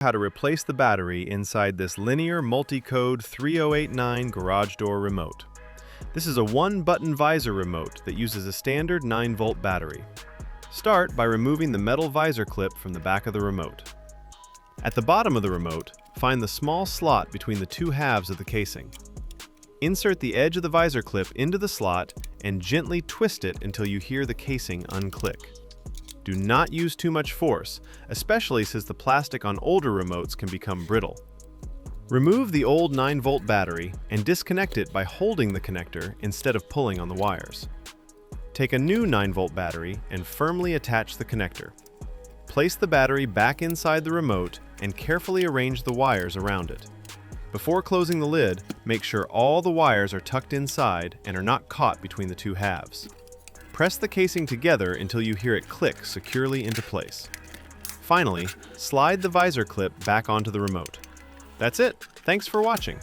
How to replace the battery inside this linear multi-code 3089 garage door remote. This is a one-button visor remote that uses a standard 9-volt battery. Start by removing the metal visor clip from the back of the remote. At the bottom of the remote, find the small slot between the two halves of the casing. Insert the edge of the visor clip into the slot and gently twist it until you hear the casing unclick. Do not use too much force, especially since the plastic on older remotes can become brittle. Remove the old 9-volt battery and disconnect it by holding the connector instead of pulling on the wires. Take a new 9-volt battery and firmly attach the connector. Place the battery back inside the remote and carefully arrange the wires around it. Before closing the lid, make sure all the wires are tucked inside and are not caught between the two halves. Press the casing together until you hear it click securely into place. Finally, slide the visor clip back onto the remote. That's it. Thanks for watching.